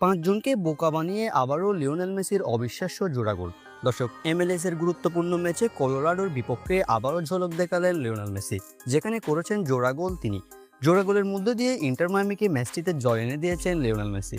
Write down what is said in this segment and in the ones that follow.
পাঁচজনকে বোকা বানিয়ে আবারও লিওনেল মেসির অবিশ্বাস্য জোড়া গোল। দর্শক, MLS এর গুরুত্বপূর্ণ ম্যাচে কলোরাডোর বিপক্ষে আবারও ঝলক দেখালেন লিওনেল মেসি, যেখানে করেছেন জোড়া গোল তিনি। জোড়া গোলের মধ্য দিয়ে ইন্টার মায়ামিকে ম্যাচটিতে জয় এনে দিয়েছেন লিওনেল মেসি।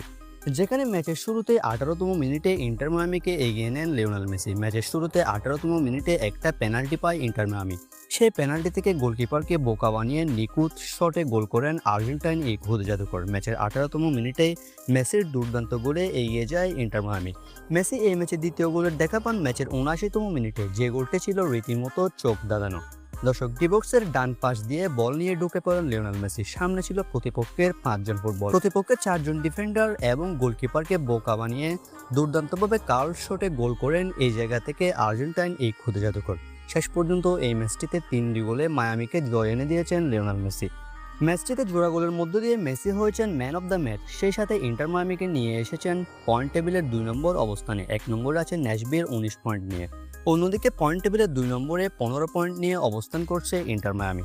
যেখানে ম্যাচের শুরুতে 18তম মিনিটে ইন্টার মায়ামিকে এগিয়ে নেন লিওনেল মেসি। ম্যাচের শুরুতে 18তম মিনিটে একটা পেনাল্টি পায় ইন্টার মায়ামি। সেই পেনাল্টি থেকে গোলকিপারকে বোকা বানিয়ে নিখুঁত শটে গোল করেন আর্জেন্টাইন এই খুদ জাদুকর। ম্যাচের 18তম মিনিটে মেসির দুর্দান্ত গোলে এগিয়ে যায় ইন্টার মায়ামি। মেসি এই ম্যাচে দ্বিতীয় গোলের দেখা পান ম্যাচের 79তম মিনিটে, যে গোলটি ছিল রীতিমতো চোখ দাঁড়ানো। দর্শক, ডিবক্সের ডান পাশ দিয়ে বল নিয়ে ঢুকে পড়েন লিওনেল মেসি। সামনে ছিল প্রতিপক্ষের 5 জন ফুটবল, প্রতিপক্ষের 4 জন ডিফেন্ডার এবং গোলকিপারকে বোকা বানিয়ে দুর্দান্তভাবে কার্ল শটে গোল করেন এই জায়গা থেকে আর্জেন্টাইন এই ক্ষুদে জাদুকর। শেষ পর্যন্ত এই ম্যাচটিতে 3 গোলে মায়ামিকে জয় এনে দিয়েছেন লিওনেল মেসি। ম্যাচটিতে জোড়া গোলের মধ্য দিয়ে মেসি হয়েছেন ম্যান অফ দ্য ম্যাচ। সেই সাথে ইন্টার মায়ামিকে নিয়ে এসেছেন পয়েন্ট টেবিলের 2 নম্বর অবস্থানে। 1 নম্বরে আছে ন্যাশভিল 19 পয়েন্ট নিয়ে। অন্যদিকে পয়েন্ট টেবিলের 2 নম্বরে 15 পয়েন্ট নিয়ে অবস্থান করছে ইন্টার মায়ামি।